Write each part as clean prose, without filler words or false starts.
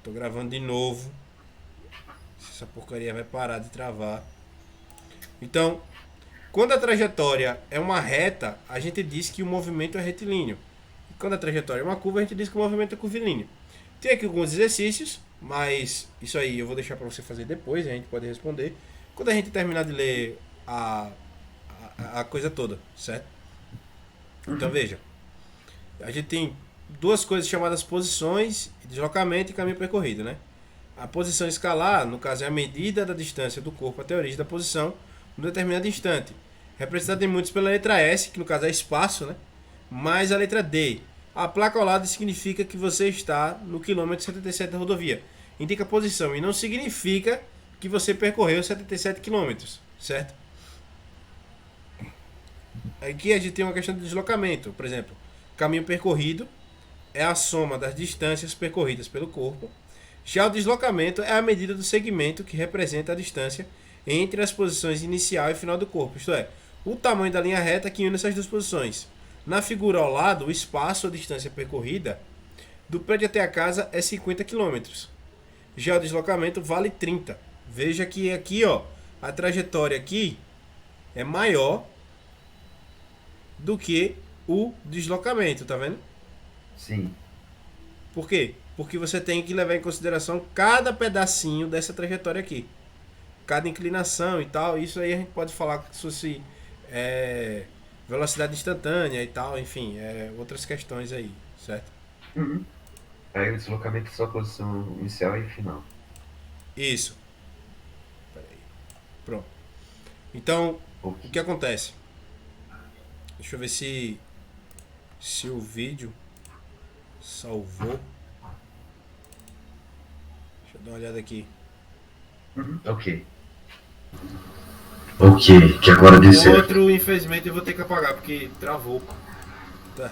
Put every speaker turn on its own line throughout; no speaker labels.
Tô gravando de novo. Essa porcaria vai parar de travar. Então, quando a trajetória é uma reta, a gente diz que o movimento é retilíneo. E quando a trajetória é uma curva, a gente diz que o movimento é curvilíneo. Tem aqui alguns exercícios, mas isso aí eu vou deixar para você fazer depois, a gente pode responder quando a gente terminar de ler a coisa toda, certo? Então
Uhum.
veja, a gente tem duas coisas chamadas posições, deslocamento e caminho percorrido, né? A posição escalar, no caso, é a medida da distância do corpo até a origem da posição num determinado instante. Representada em muitos pela letra S, que no caso é espaço, né? Mais a letra D. A placa ao lado significa que você está no quilômetro 77 da rodovia. Indica a posição e não significa que você percorreu 77 quilômetros, certo? Aqui a gente tem uma questão de deslocamento. Por exemplo, caminho percorrido é a soma das distâncias percorridas pelo corpo. Já o deslocamento é a medida do segmento que representa a distância entre as posições inicial e final do corpo, isto é, o tamanho da linha reta que une essas duas posições. Na figura ao lado, o espaço ou distância percorrida do prédio até a casa é 50 quilômetros. Já o deslocamento vale 30. Veja que aqui, ó, a trajetória aqui é maior do que o deslocamento, tá vendo?
Sim.
Por quê? Porque você tem que levar em consideração cada pedacinho dessa trajetória aqui. Cada inclinação e tal. Isso aí a gente pode falar que se fosse velocidade instantânea e tal, enfim, outras questões aí, certo?
Uhum. Aí o deslocamento é só a posição inicial e final.
Isso. Pronto. Então,
Ok.
o que acontece? Deixa eu ver se o vídeo salvou. Deixa eu dar uma olhada aqui.
Uhum. Ok. Ok, que agora dê
O
certo.
outro, infelizmente, eu vou ter que apagar porque travou. Tá.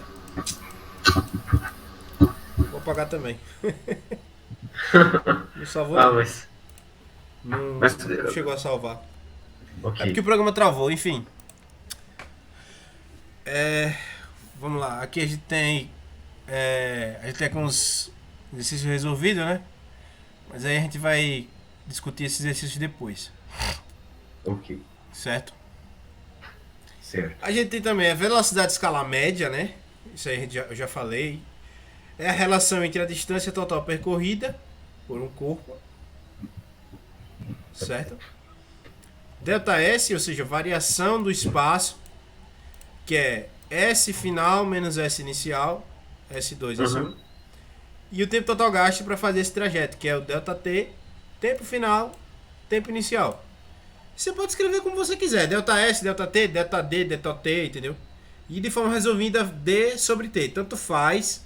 Vou apagar também. Não salvou
Ah,
não.
mas.
Não,
Mas.
não chegou a salvar.
Ok.
É porque o programa travou, enfim. Vamos lá. Aqui a gente tem. A gente tem alguns exercícios resolvidos, né? Mas aí a gente vai discutir esses exercícios depois.
Ok.
Certo?
Certo.
A gente tem também a velocidade escalar média, né? Isso aí eu já falei. É a relação entre a distância total percorrida por um corpo, certo? Delta S, ou seja, variação do espaço, que é S final menos S inicial, S2, S1.
Uhum.
E o tempo total gasto para fazer esse trajeto, que é o delta T, tempo final, tempo inicial. Você pode escrever como você quiser, delta S, delta T, delta D, delta T, entendeu? E de forma resumida, D sobre T. Tanto faz.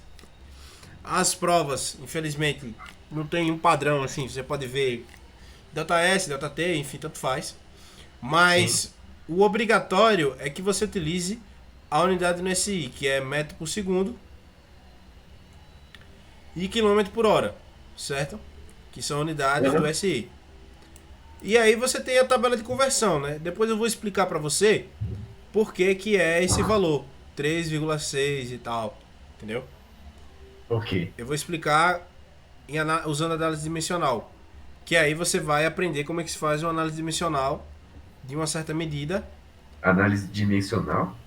As provas, infelizmente, não tem um padrão assim. Você pode ver delta S, delta T, enfim, tanto faz.
Sim.
Mas o obrigatório é que você utilize a unidade no SI, que é metro por segundo e quilômetro por hora, certo? Que são unidades do
Uhum.
SI. E aí você tem a tabela de conversão, né? Depois eu vou explicar para você por que que é esse valor, 3,6 e tal, entendeu?
Ok.
Eu vou explicar usando a análise dimensional, que aí você vai aprender como é que se faz uma análise dimensional de uma certa medida.
Análise dimensional?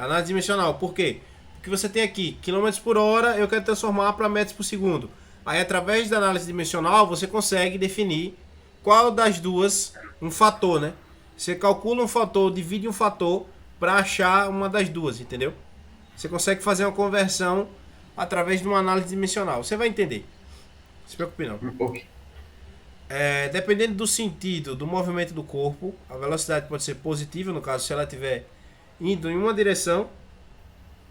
Análise dimensional, por quê? Porque você tem aqui quilômetros por hora, eu quero transformar para metros por segundo. Aí, através da análise dimensional, você consegue definir qual das duas um fator, né? Você calcula um fator, divide um fator para achar uma das duas, entendeu? Você consegue fazer uma conversão através de uma análise dimensional. Você vai entender. Não se preocupe não.
Ok.
Dependendo do sentido do movimento do corpo, a velocidade pode ser positiva, no caso, se ela estiver indo em uma direção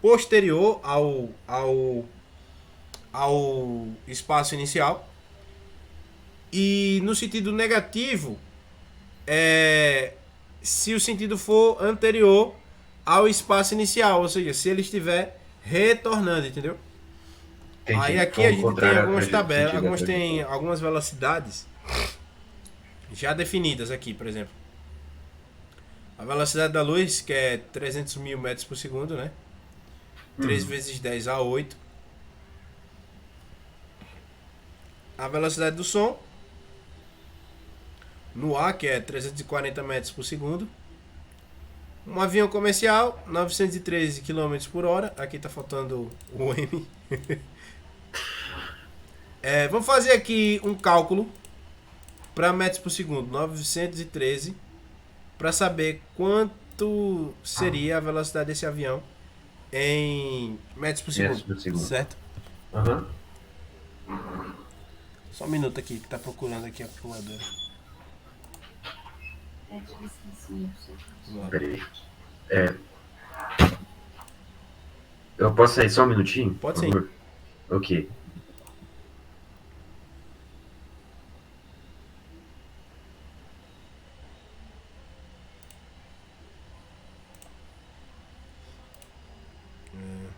posterior ao espaço inicial. E no sentido negativo, se o sentido for anterior ao espaço inicial, ou seja, se ele estiver retornando, entendeu? Aí
Entendi.
aqui a
Falando
gente tem
contrário ao
algumas tabelas,
sentido da
algumas tem
trajetória.
algumas velocidades já definidas aqui, por exemplo. A velocidade da luz, que é 300 mil metros por segundo, né? 3
Uhum.
vezes 10 a 8. a velocidade do som no ar, que é 340 metros por segundo. Um avião comercial, 913 km por hora. Aqui tá faltando o M. Vamos fazer aqui um cálculo para metros por segundo, 913, para saber quanto seria a velocidade desse avião em metros por segundo.
Metros por segundo.
Certo?
Aham.
Só um minuto aqui, que tá procurando aqui a calculadora.
Peraí. Eu posso sair só um minutinho?
Pode
por
sim.
favor? Ok.
É.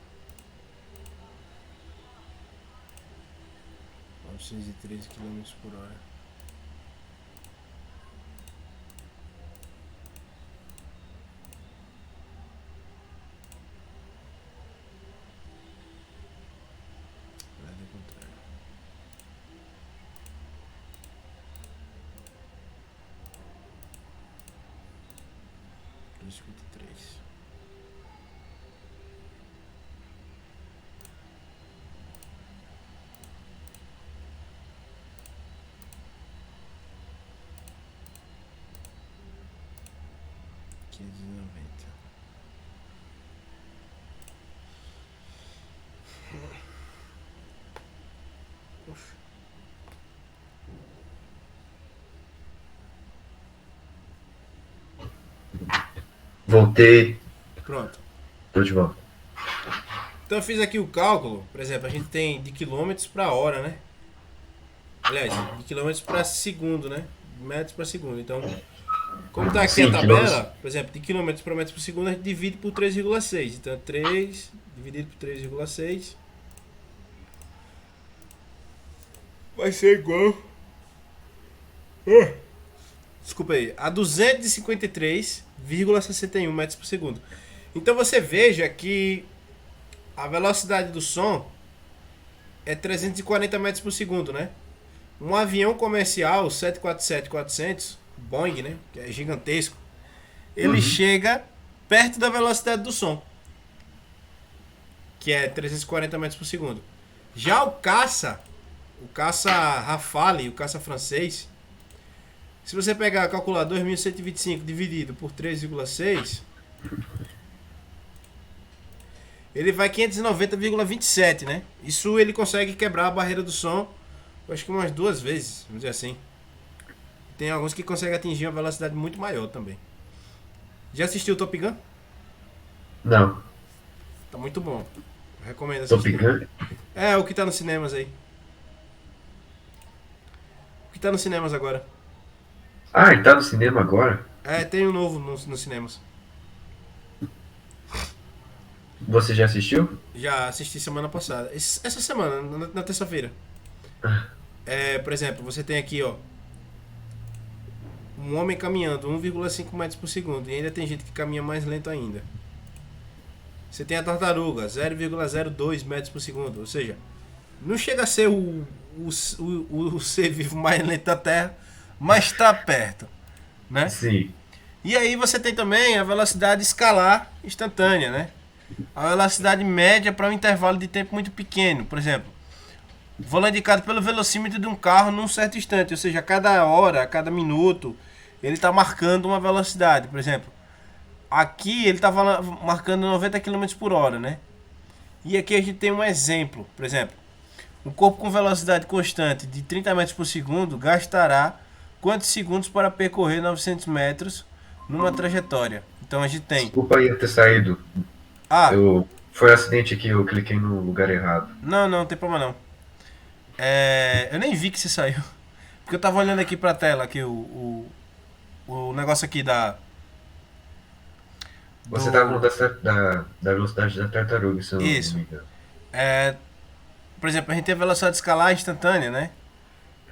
913 km por hora. Nada ao contrário. Três.
Voltei.
Pronto.
Tô de volta.
Então eu fiz aqui o cálculo, por exemplo, a gente tem de quilômetros para hora, né? Aliás, de quilômetros para segundo, né? Metros para segundo. Então, como tá aqui
Sim,
a tabela,
quilômetros.
por exemplo, de quilômetros para metros por segundo, a gente divide por 3,6. Então, 3 dividido por 3,6 vai ser igual... Desculpa aí, a 253,61 metros por segundo. Então você veja que a velocidade do som é 340 metros por segundo, né? Um avião comercial 747-400, Boeing, né? Que é gigantesco, ele chega perto da velocidade do som, que é 340 metros por segundo. Já o caça Rafale, o caça francês, se você pegar calcular 2.125 dividido por 3,6, ele vai 590,27, né? Isso ele consegue quebrar a barreira do som, eu acho que umas 2 vezes, vamos dizer assim. Tem alguns que conseguem atingir uma velocidade muito maior também. Já assistiu o Top Gun?
Não.
Tá muito bom. Recomendo
Top
assistir.
Gun?
É, o que tá nos cinemas aí. O que tá nos cinemas agora.
Ah, ele tá no cinema agora?
É, tem um novo nos cinemas.
Você já assistiu?
Já assisti semana passada. Essa semana, na terça-feira. Por exemplo, você tem aqui, ó, um homem caminhando 1,5 metros por segundo. E ainda tem gente que caminha mais lento ainda. Você tem a tartaruga, 0,02 metros por segundo. Ou seja, não chega a ser o ser vivo mais lento da Terra, mas está perto, né?
Sim.
E aí você tem também a velocidade escalar instantânea, né? A velocidade média para um intervalo de tempo muito pequeno. Por exemplo, voo indicado pelo velocímetro de um carro num certo instante. Ou seja, a cada hora, a cada minuto, ele está marcando uma velocidade. Por exemplo, aqui ele estava marcando 90 km por hora, né? E aqui a gente tem um exemplo. Por exemplo, um corpo com velocidade constante de 30 metros por segundo gastará quantos segundos para percorrer 900 metros numa trajetória? Então a gente tem...
Desculpa aí eu ter saído.
Ah,
Foi um acidente aqui, eu cliquei no lugar errado.
não tem problema não. Eu nem vi que você saiu. Porque eu tava olhando aqui pra tela, aqui o negócio aqui da...
Você tava falando da velocidade da tartaruga, se eu não
Isso.
me engano.
Por exemplo, a gente tem a velocidade escalar instantânea, né?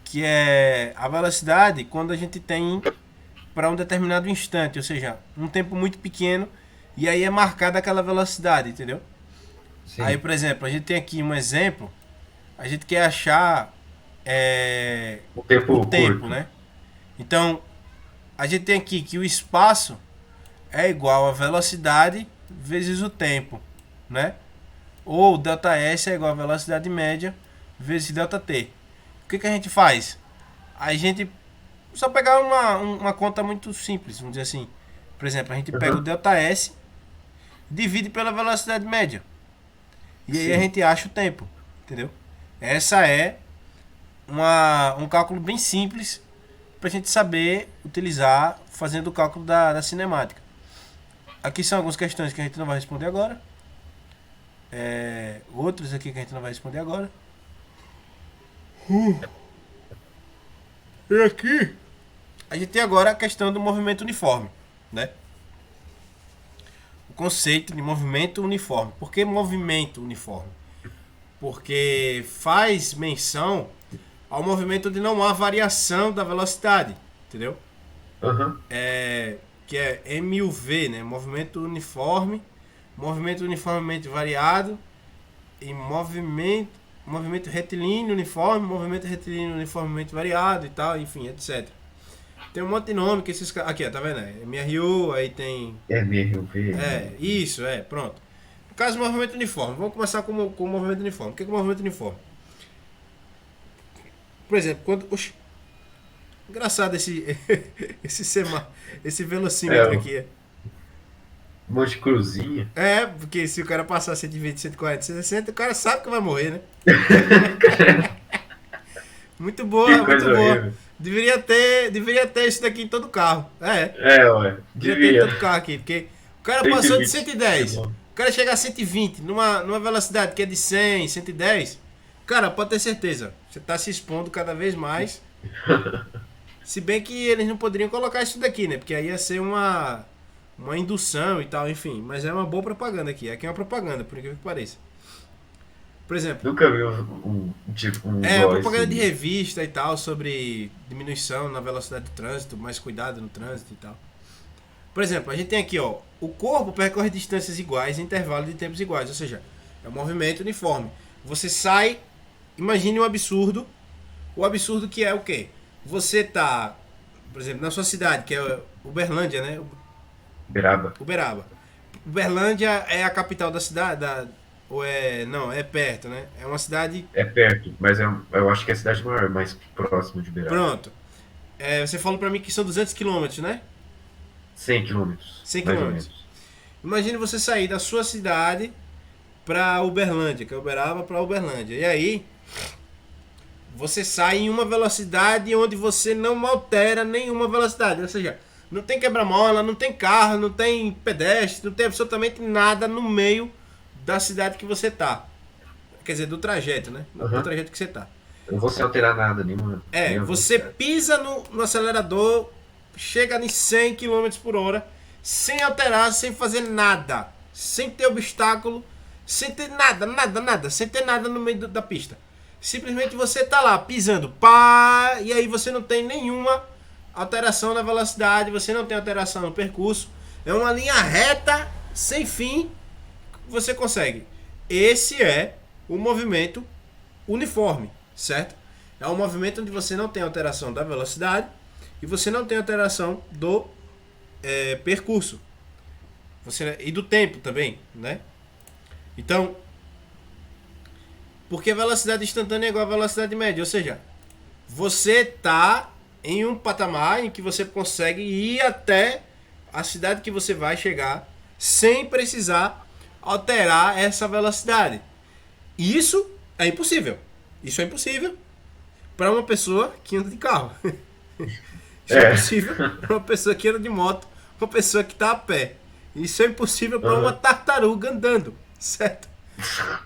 Que é a velocidade quando a gente tem para um determinado instante, ou seja, um tempo muito pequeno, e aí é marcada aquela velocidade, entendeu?
Sim.
Aí, por exemplo, a gente tem aqui um exemplo, a gente quer achar
O tempo
o tempo,
curto.
né? Então, a gente tem aqui que o espaço é igual a velocidade vezes o tempo, né? Ou ΔS é igual a velocidade média vezes ΔT. O que a gente faz? A gente só pegar uma conta muito simples, vamos dizer assim. Por exemplo, a gente pega o
Aham.
ΔS, divide pela velocidade média. E aí a
Sim.
gente acha o tempo, entendeu? Essa é um cálculo bem simples para a gente saber utilizar fazendo o cálculo da cinemática. Aqui são algumas questões que a gente não vai responder agora. Outros aqui que a gente não vai responder agora. E aqui a gente tem agora a questão do movimento uniforme, né? O conceito de movimento uniforme. Por que movimento uniforme? Porque faz menção ao movimento onde não há variação da velocidade, entendeu?
Aham.
Que é MUV, né? Movimento uniformemente variado e movimento retilíneo uniforme, movimento retilíneo uniformemente variado e tal, enfim, etc. Tem um monte de nome que esses caras. Aqui, ó, tá vendo? É MRU, aí tem.
MRV.
Isso, pronto. No caso do movimento uniforme, vamos começar com o movimento uniforme. O que é o movimento uniforme? Por exemplo, quando. Oxi, engraçado esse. Esse velocímetro
É,
aqui.
um monte de cruzinha.
Porque se o cara passar 120, 140, 160, o cara sabe que vai morrer, né? Muito
Que
boa, muito
coisa
boa.
horrível.
Deveria ter isso daqui em todo carro.
Ué.
Deveria ter em
Devia.
todo carro aqui. Porque o cara passou de
120
110.
quilômetros.
O cara chega a 120 numa velocidade que é de 100, 110. Cara, pode ter certeza. Você tá se expondo cada vez mais. Se bem que eles não poderiam colocar isso daqui, né? Porque aí ia ser uma indução e tal, enfim. Mas é uma boa propaganda aqui. Aqui é uma propaganda, por incrível que pareça. Por exemplo,
Nunca vi tipo, um igual
propaganda de
esse.
revista e tal, sobre diminuição na velocidade do trânsito, mais cuidado no trânsito e tal. Por exemplo, a gente tem aqui, ó, o corpo percorre distâncias iguais em intervalo de tempos iguais, ou seja, é um movimento uniforme. Você sai, imagine o absurdo que é o quê? Você tá, por exemplo, na sua cidade, que é Uberlândia, né?
Beraba.
Uberaba. Uberlândia é a capital da cidade, ou não, é perto, né? É uma cidade,
É perto, mas eu acho que é a cidade maior, mais próxima de Beraba.
pronto. Você falou pra mim que são 200 quilômetros, né?
100 quilômetros,
100
mais ou
quilômetros.
menos.
Imagine você sair da sua cidade pra Uberlândia, que é Uberaba pra Uberlândia. E aí, você sai em uma velocidade onde você não altera nenhuma velocidade. Ou seja, não tem quebra-mola, não tem carro, não tem pedestre, não tem absolutamente nada no meio da cidade que você tá. Quer dizer, do trajeto, né? Do
Aham.
trajeto que você tá.
Eu não vou sem alterar nada, nenhuma
Você
velocidade.
pisa no acelerador, chega em 100 km por hora, sem alterar, sem fazer nada, sem ter obstáculo, sem ter nada, sem ter nada no meio da pista. Simplesmente você tá lá pisando, pá, e aí você não tem nenhuma alteração na velocidade, você não tem alteração no percurso, é uma linha reta, sem fim, você consegue. Esse é o movimento uniforme, certo? É um movimento onde você não tem alteração da velocidade e você não tem alteração do percurso. E do tempo também, né? Então, porque a velocidade instantânea é igual à velocidade média, ou seja, você tá em um patamar em que você consegue ir até a cidade que você vai chegar sem precisar alterar essa velocidade. Isso é impossível. Isso é impossível para uma pessoa que anda de carro. Isso é
É.
impossível para uma pessoa que anda de moto, uma pessoa que está a pé. Isso é impossível para uma
Aham.
tartaruga andando, certo?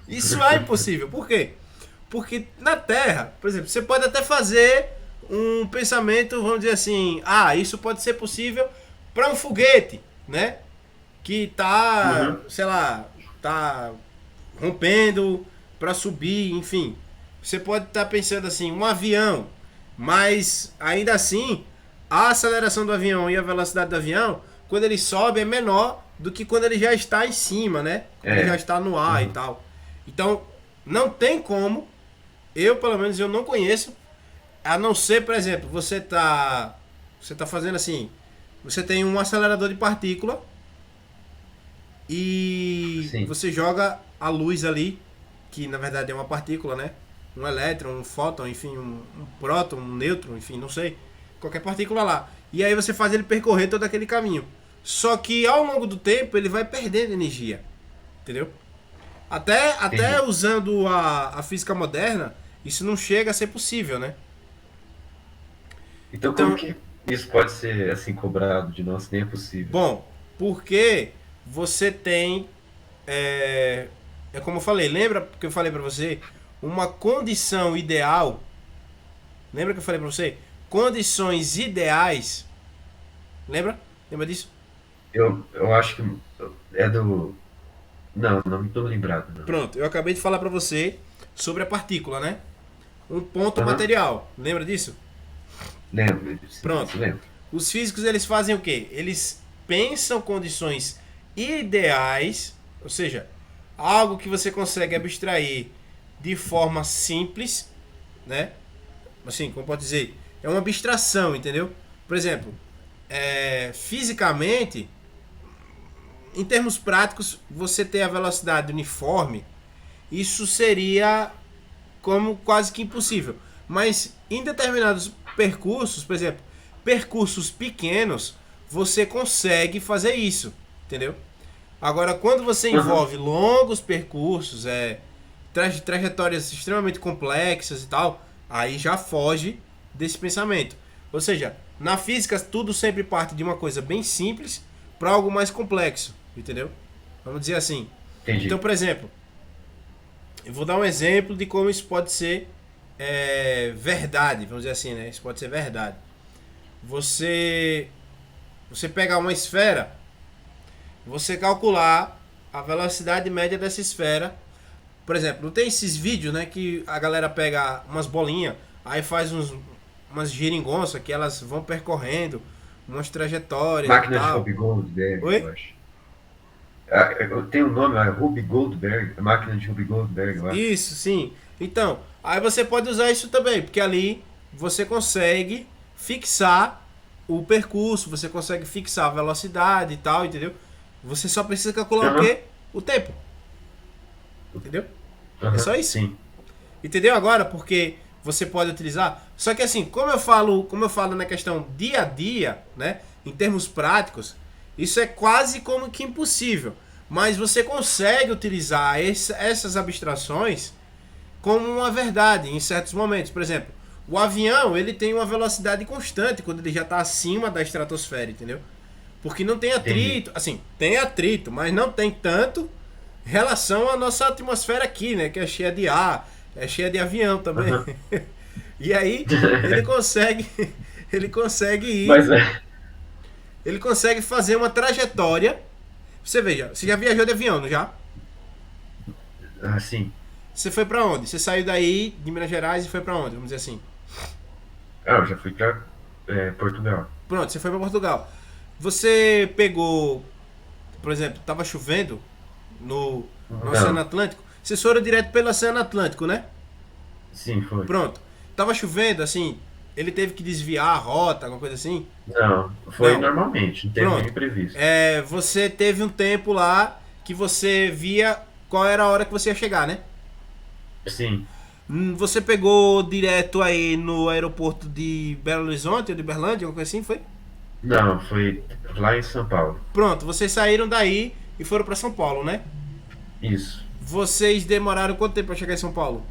Isso é impossível. Por quê? Porque na Terra, por exemplo, você pode até fazer um pensamento, vamos dizer assim, isso pode ser possível para um foguete, né? Que tá,
Uhum.
sei lá, tá rompendo para subir, enfim. Você pode estar pensando assim, um avião, mas ainda assim, a aceleração do avião e a velocidade do avião, quando ele sobe, é menor do que quando ele já está em cima, né? Quando ele já
É.
está no ar e
Uhum.
tal. Então, não tem como, pelo menos eu não conheço A não ser, por exemplo, você tá fazendo assim, você tem um acelerador de partícula e
Sim.
você joga a luz ali, que na verdade é uma partícula, né? Um elétron, um fóton, enfim, um próton, um nêutron, enfim, não sei. Qualquer partícula lá. E aí você faz ele percorrer todo aquele caminho. Só que ao longo do tempo ele vai perdendo energia. Entendeu? Até
Entendi.
usando a física moderna, isso não chega a ser possível, né?
Então, como
Então,
que isso pode ser assim cobrado de nós? Nem é possível.
bom, porque você tem. É, é como eu falei, lembra que eu falei pra você? Uma condição ideal. Lembra que eu falei pra você? Condições ideais. Lembra? Lembra disso?
Eu acho que é do. Não, não me tô lembrado, não.
Pronto, eu acabei de falar pra você sobre a partícula, né? Um ponto
Aham.
material. Lembra disso?
Lembro,
Pronto.
isso lembro.
Os físicos eles fazem o quê? Eles pensam condições ideais, ou seja, algo que você consegue abstrair de forma simples, né? Assim, como pode dizer, é uma abstração, entendeu? Por exemplo, fisicamente, em termos práticos, você ter a velocidade uniforme, isso seria como quase que impossível. Mas em determinados percursos, por exemplo, percursos pequenos, você consegue fazer isso, entendeu? Agora, quando você
Aham.
envolve longos percursos, trajetórias extremamente complexas e tal, aí já foge desse pensamento. Ou seja, na física tudo sempre parte de uma coisa bem simples para algo mais complexo, entendeu? Vamos dizer assim. Então,
Entendi.
por exemplo, eu vou dar um exemplo de como isso pode ser verdade, vamos dizer assim, né? Isso pode ser verdade. Você, você pegar uma esfera, você calcular a velocidade média dessa esfera. Por exemplo, não tem esses vídeos, né, que a galera pega umas bolinhas, aí faz umas geringonças que elas vão percorrendo umas trajetórias e
Máquina de
tal.
Ruby Goldberg, eu
Oi?
acho. Tem um nome, é Ruby Goldberg, a máquina de Ruby Goldberg, eu acho.
Isso, sim. Então, aí você pode usar isso também, porque ali você consegue fixar o percurso, você consegue fixar a velocidade e tal, entendeu? Você só precisa calcular o
Aham,
quê? O tempo, entendeu? É
aham,
só isso.
sim,
Entendeu agora? Porque você pode utilizar. Só que assim, como eu falo na questão dia a dia, né? Em termos práticos, isso é quase como que impossível. Mas você consegue utilizar essas abstrações como uma verdade em certos momentos. Por exemplo, o avião ele tem uma velocidade constante quando ele já está acima da estratosfera, entendeu? Porque não tem
entendi.
atrito, assim, tem atrito, mas não tem tanto em relação à nossa atmosfera aqui, né? Que é cheia de ar, é cheia de avião também.
Aham.
E aí ele consegue, ele consegue ir,
Mas é,
ele consegue fazer uma trajetória. Você veja, você já viajou de avião, não já?
assim,
Você foi pra onde? Você saiu daí de Minas Gerais e foi pra onde? Vamos dizer assim.
eu já fui pra Portugal.
Pronto, você foi pra Portugal. Você pegou, por exemplo, tava chovendo no Oceano
Não,
Atlântico. Vocês foram direto pelo Oceano Atlântico, né?
sim, foi.
Pronto. Tava chovendo, assim, ele teve que desviar a rota, alguma coisa assim?
Não, foi
Não.
normalmente, não teve nenhum
Pronto.
imprevisto.
Você teve um tempo lá que você via qual era a hora que você ia chegar, né?
Sim,
Você pegou direto aí no aeroporto de Belo Horizonte ou de Berlândia, alguma coisa assim, foi?
não, foi lá em São Paulo.
Pronto, vocês saíram daí e foram pra São Paulo, né?
Isso,
Vocês demoraram quanto tempo pra chegar em São Paulo?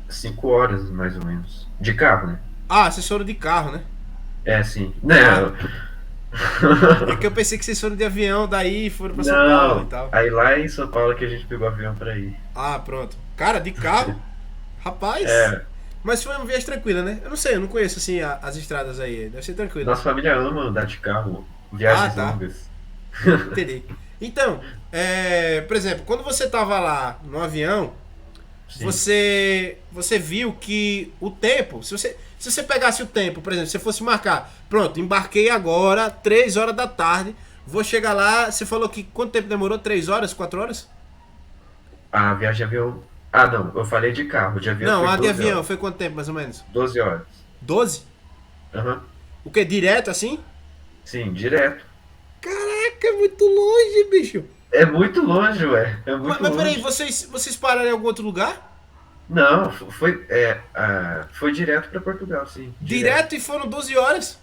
5 horas mais ou menos. De carro, né?
Ah, vocês foram de carro, né?
É, sim.
Ah,
Não,
é que eu pensei que vocês foram de avião, daí foram pra São Paulo e
não.
tal.
Aí lá em São Paulo que a gente pegou avião pra ir.
Ah, pronto. Cara, de carro? Rapaz.
É,
Mas foi uma viagem tranquila, né? Eu não sei, eu não conheço assim as estradas aí. Deve ser tranquilo.
nossa família ama andar de carro,
Ah,
viagens
tá.
longas.
Entendi. Então, por exemplo, quando você tava lá no avião,
Sim.
você viu que o tempo, se você pegasse o tempo, por exemplo, se você fosse marcar, pronto, embarquei agora, 3 horas da tarde, vou chegar lá, você falou que quanto tempo demorou? 3 horas, 4 horas?
A viagem de avião. Ah, não, eu falei de carro, de avião
Não,
foi
a de
12
avião
horas.
foi quanto tempo, mais ou menos?
12 horas.
12?
Aham.
O que? Direto assim?
Sim, direto.
Caraca, é muito longe, bicho.
É muito longe, ué. É
Mas,
muito
mas peraí,
longe.
vocês pararam em algum outro lugar?
Não, foi direto para Portugal, sim. Direto.
Direto e foram 12 horas?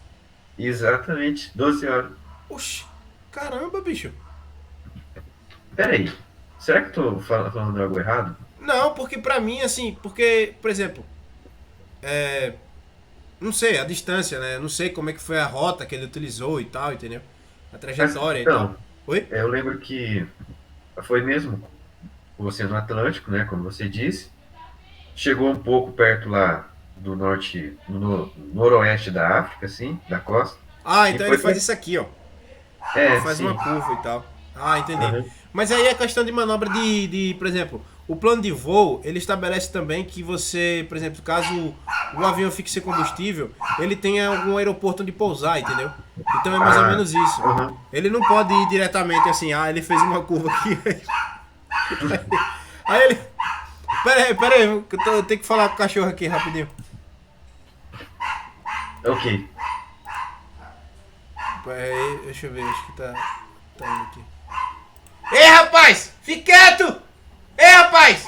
Exatamente, 12 horas.
Oxi, caramba, bicho.
Pera aí. Será que eu tô falando algo errado?
Não, porque pra mim, assim, porque, por exemplo, não sei, a distância, né? Não sei como é que foi a rota que ele utilizou e tal, entendeu? A
Mas,
trajetória e tal.
então,
Oi?
eu lembro que foi mesmo o Oceano Atlântico, né? Como você disse. Chegou um pouco perto lá do norte, no noroeste da África, assim, da costa.
Ah,
E
então ele
foi
faz
pra...
isso aqui, ó. Ele
É,
faz uma
sim.
curva e tal. Ah, entendi.
Aham.
Mas aí é questão de manobra por exemplo, o plano de voo, ele estabelece também que você, por exemplo, caso o avião fique sem combustível, ele tenha algum aeroporto onde pousar, entendeu? Então é mais ou
Ah,
menos isso.
aham.
Ele não pode ir diretamente assim, ah, ele fez uma curva aqui. Aí ele. Pera aí, que eu tenho que falar com o cachorro aqui rapidinho.
Ok.
Pera aí, deixa eu ver, acho que tá indo aqui. Ei, rapaz! Fique quieto! Ei, rapaz!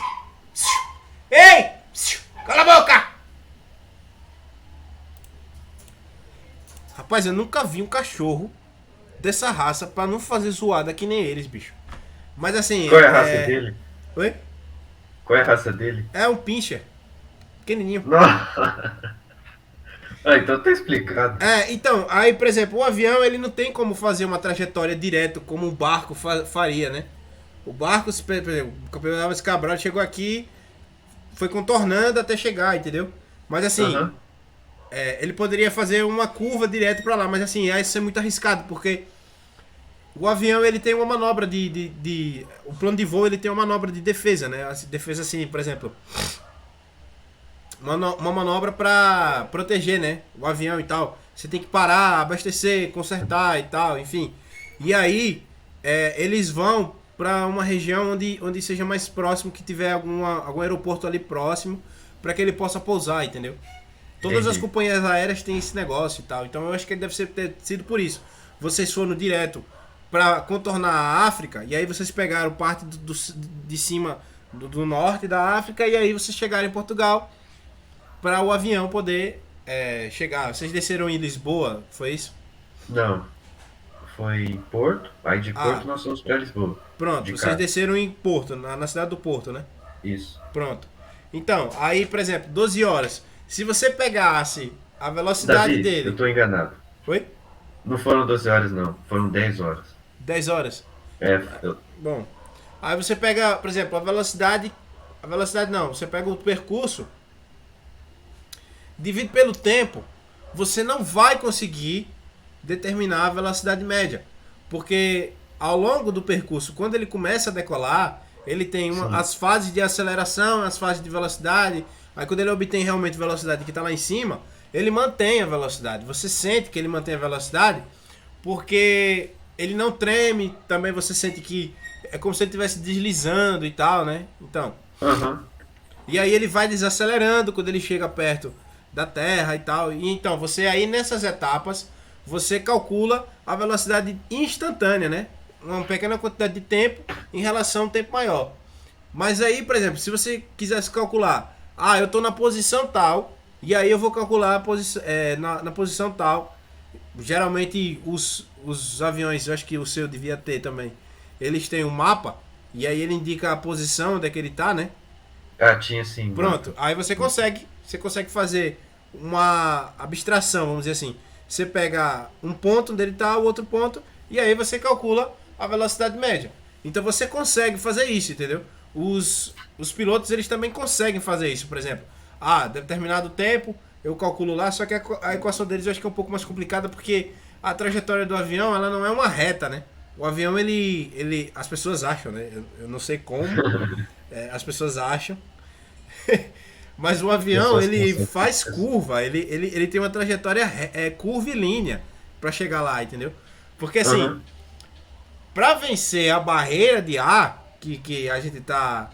Ei! Cala a boca! Rapaz, eu nunca vi um cachorro dessa raça pra não fazer zoada que nem eles, bicho. Mas assim,
Qual é a raça dele?
Oi?
Qual é a raça dele?
É um pincher. Pequenininho.
Não. Ah, então tá explicado.
Então, aí, por exemplo, o avião ele não tem como fazer uma trajetória direto como um barco faria, né? O barco, por exemplo, o campeão Alves Cabral chegou aqui, foi contornando até chegar, entendeu? Mas assim,
Aham.
ele poderia fazer uma curva direto pra lá, mas assim, isso é muito arriscado, porque o avião ele tem uma manobra o plano de voo ele tem uma manobra de defesa, né? Defesa assim, por exemplo, uma manobra pra proteger, né? O avião e tal. Você tem que parar, abastecer, consertar e tal, enfim. E aí, eles vão pra uma região onde seja mais próximo, que tiver algum aeroporto ali próximo, pra que ele possa pousar, entendeu? Todas as
Entendi.
companhias aéreas têm esse negócio e tal. Então eu acho que ele deve ter sido por isso. Vocês foram direto pra contornar a África, e aí vocês pegaram parte de cima do norte da África, e aí vocês chegaram em Portugal para o avião poder chegar. Vocês desceram em Lisboa, foi isso?
Não. Foi em Porto. Aí de
Ah,
Porto nós fomos pra Lisboa.
pronto.
De
Vocês
carro.
desceram em Porto, na cidade do Porto, né?
Isso.
Pronto. Então, aí, por exemplo, 12 horas. Se você pegasse a velocidade
Davi, eu
dele.
tô enganado.
Foi?
Não foram 12 horas, não. Foram 10 horas.
10 horas.
É, eu...
Bom. Aí você pega, por exemplo, a velocidade. A velocidade não, você pega o percurso, divide pelo tempo, você não vai conseguir determinar a velocidade média. Porque ao longo do percurso, quando ele começa a decolar, ele tem
Sim.
as fases de aceleração, as fases de velocidade. Aí quando ele obtém realmente velocidade que está lá em cima, ele mantém a velocidade. Você sente que ele mantém a velocidade porque ele não treme. Também você sente que é como se ele estivesse deslizando e tal, né? Então,
Aham.
e aí ele vai desacelerando quando ele chega perto da Terra e tal. E então, você aí nessas etapas, você calcula a velocidade instantânea, né? Uma pequena quantidade de tempo em relação a um tempo maior. Mas aí, por exemplo, se você quisesse calcular, eu tô na posição tal, e aí eu vou calcular na posição tal. Geralmente os aviões, eu acho que o seu devia ter também, eles têm um mapa, e aí ele indica a posição onde é que ele tá, né?
Ah, tinha sim,
Pronto,
mapa.
aí você consegue fazer uma abstração, vamos dizer assim. Você pega um ponto onde ele está, o outro ponto, e aí você calcula a velocidade média. Então você consegue fazer isso, entendeu? Os pilotos eles também conseguem fazer isso, por exemplo. Determinado tempo, eu calculo lá, só que a equação deles eu acho que é um pouco mais complicada porque a trajetória do avião ela não é uma reta, né? O avião as pessoas acham, né? Eu não sei como, as pessoas acham. Mas o avião,
Pessoas
ele faz
conscientes.
curva, ele tem uma trajetória curvilínea para chegar lá, entendeu? Porque assim,
Aham.
para vencer a barreira de ar que a gente tá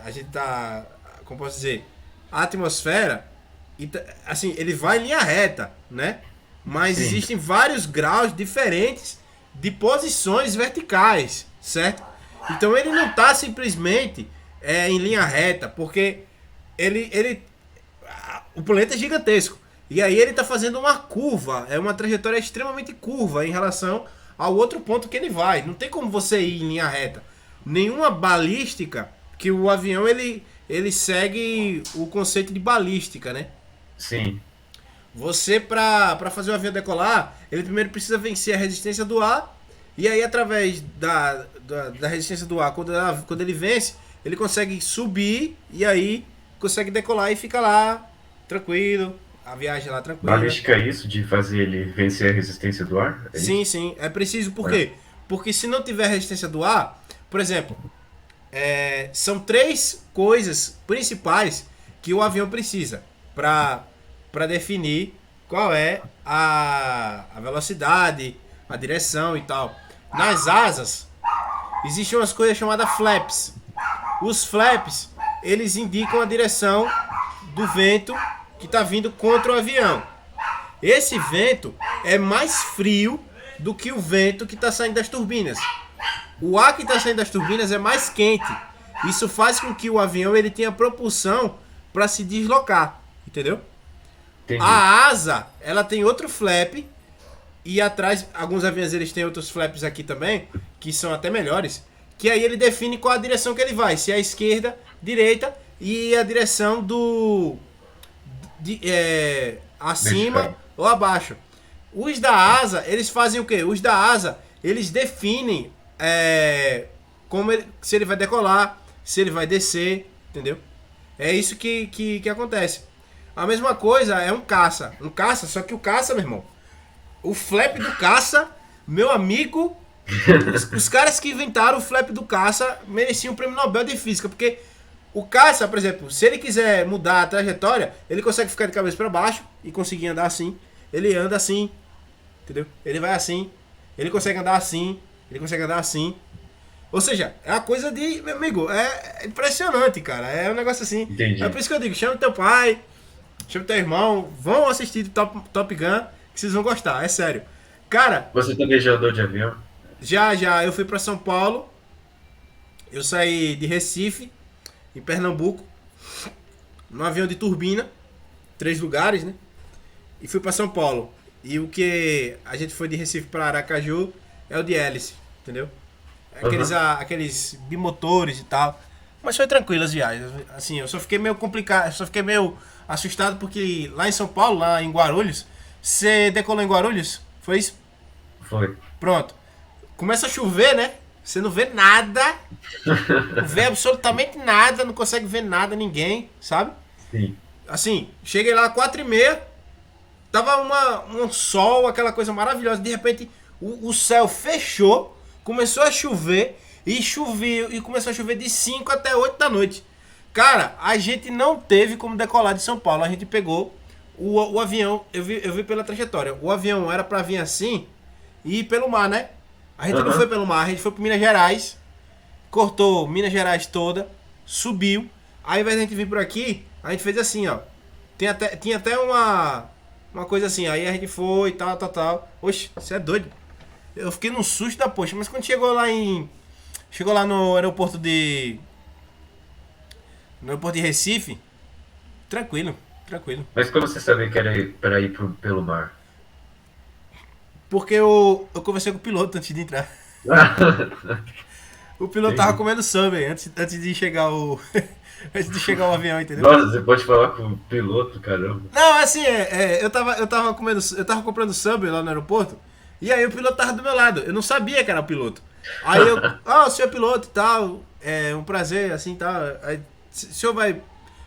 a gente tá, como posso dizer, a atmosfera, assim, ele vai em linha reta, né? Mas
Sim,
existem vários graus diferentes de posições verticais, certo? Então ele não tá simplesmente em linha reta, porque o planeta é gigantesco. E aí ele tá fazendo uma curva, é uma trajetória extremamente curva em relação ao outro ponto que ele vai. Não tem como você ir em linha reta. Nenhuma balística, que o avião ele segue o conceito de balística, né?
sim.
Você, para fazer o avião decolar, ele primeiro precisa vencer a resistência do ar. E aí, através da resistência do ar, quando ele vence, ele consegue subir e aí consegue decolar e fica lá, tranquilo. A viagem lá tranquila.
Balística é isso, de fazer ele vencer a resistência do ar? É
Sim,
isso?
sim. É preciso, por quê? Porque se não tiver resistência do ar, por exemplo, são 3 coisas principais que o avião precisa para definir qual é a velocidade, a direção e tal. Nas asas, existem umas coisas chamadas flaps. Os flaps, eles indicam a direção do vento que está vindo contra o avião. Esse vento é mais frio do que o vento que está saindo das turbinas. O ar que está saindo das turbinas é mais quente. Isso faz com que o avião ele tenha propulsão para se deslocar, entendeu?
Entendi.
A asa, ela tem outro flap e atrás, alguns aviões eles têm outros flaps aqui também, que são até melhores, que aí ele define qual a direção que ele vai, se é a esquerda, direita e a direção acima
Vertical.
ou abaixo. Os da asa, eles fazem o quê? Os da asa, eles definem se ele vai decolar, se ele vai descer, entendeu? É isso que acontece. A mesma coisa é um caça. Um caça, só que o caça, meu irmão, o flap do caça, meu amigo, os caras que inventaram o flap do caça mereciam o prêmio Nobel de Física, porque o caça, por exemplo, se ele quiser mudar a trajetória, ele consegue ficar de cabeça para baixo e conseguir andar assim. Ele anda assim, entendeu? Ele vai assim, ele consegue andar assim, ele consegue andar assim. Ou seja, é uma coisa de... Meu amigo, é impressionante, cara. É um negócio assim.
Entendi.
É por isso que eu digo, chama teu pai, chama teu irmão, vão assistir Top Gun, que vocês vão gostar, é sério. Cara,
Você também já andou de avião?
já, eu fui pra São Paulo, eu saí de Recife, em Pernambuco, num avião de turbina, 3 lugares, né? E fui pra São Paulo. E o que a gente foi de Recife pra Aracaju é o de hélice, entendeu? Aqueles bimotores e tal. Mas foi tranquilo as viagens. Assim, eu só fiquei meio complicado, só fiquei meio assustado porque lá em São Paulo, lá em Guarulhos, você decolou em Guarulhos? Foi isso?
Foi.
Pronto. Começa a chover, né? Você não vê nada, não vê absolutamente nada, não consegue ver nada, ninguém, sabe?
Sim.
Assim, cheguei lá às 4h30, tava um sol, aquela coisa maravilhosa. De repente, o céu fechou, começou a chover, e choveu, e começou a chover de 5 até 8 da noite. Cara, a gente não teve como decolar de São Paulo. A gente pegou o avião, eu vi pela trajetória. O avião era pra vir assim e ir pelo mar, né? A gente não foi pelo mar, a gente foi para Minas Gerais, cortou Minas Gerais toda, subiu. Aí, ao invés de a gente vir por aqui, a gente fez assim, ó. Tinha até uma coisa assim, aí a gente foi, tal. Oxe, você é doido. Eu fiquei num susto da poxa, mas quando chegou lá no aeroporto de Recife, tranquilo.
Mas como você sabia que era para ir pelo mar?
Porque eu conversei com o piloto antes de entrar. O piloto tava comendo samba antes de chegar antes de chegar o avião, entendeu?
Nossa, você pode falar com o piloto, caramba.
Não, assim, eu tava comprando samba lá no aeroporto, e aí o piloto tava do meu lado. Eu não sabia que era o piloto. Aí o senhor é piloto e tal, é um prazer, assim e tal. Aí, o senhor vai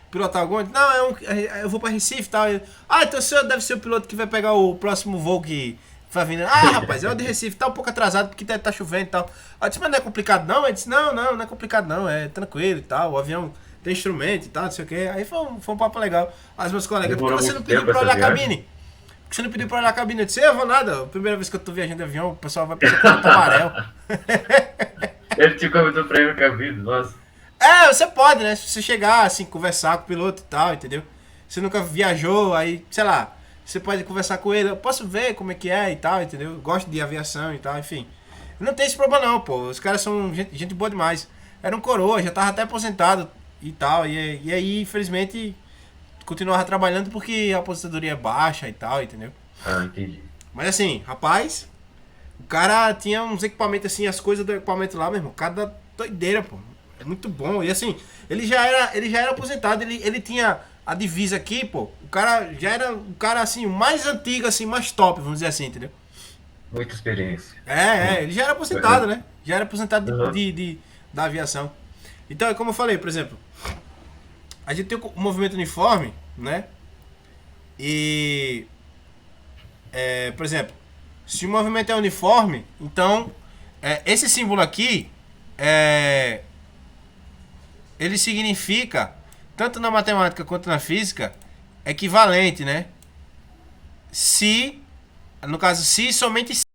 pilotar algum? Não, eu vou pra Recife e tal. Então o senhor deve ser o piloto que vai pegar o próximo voo que vai vindo. Rapaz, é o de Recife, tá um pouco atrasado porque tá chovendo e tal. Aí eu disse, mas não é complicado não? Ele disse, não é complicado não, é tranquilo e tal, o avião tem instrumento e tal, não sei o que. Aí foi um papo legal. As meus colegas, por que você não pediu pra olhar a cabine? Por que você não pediu pra olhar a cabine? Eu disse, eu vou nada, a primeira vez que eu tô viajando de avião, o pessoal vai pensar que eu tô amarelo.
Ele te convidou pra ir na cabine, nossa.
Você pode, né? Se você chegar, assim, conversar com o piloto e tal, entendeu? Você nunca viajou, aí, sei lá, você pode conversar com ele, eu posso ver como é que é e tal, entendeu? Eu gosto de aviação e tal, enfim. Não tem esse problema não, pô. Os caras são gente boa demais. Era um coroa, já tava até aposentado e tal. E aí, infelizmente, continuava trabalhando porque a aposentadoria é baixa e tal, entendeu?
Ah, entendi.
Mas assim, rapaz, o cara tinha uns equipamentos assim, as coisas do equipamento lá, meu irmão. Cada doideira, pô. É muito bom. E assim, ele já era aposentado, ele tinha a divisa aqui, pô. O cara já era o cara assim, o mais antigo, assim, mais top, vamos dizer assim, entendeu?
Muita experiência.
Ele já era aposentado, né? Já era aposentado
Uhum.
da aviação. Então, é como eu falei, por exemplo, a gente tem o movimento uniforme, né? E, por exemplo, se o movimento é uniforme, então, esse símbolo aqui, ele significa, tanto na matemática quanto na física, equivalente, né? Se, no caso, se somente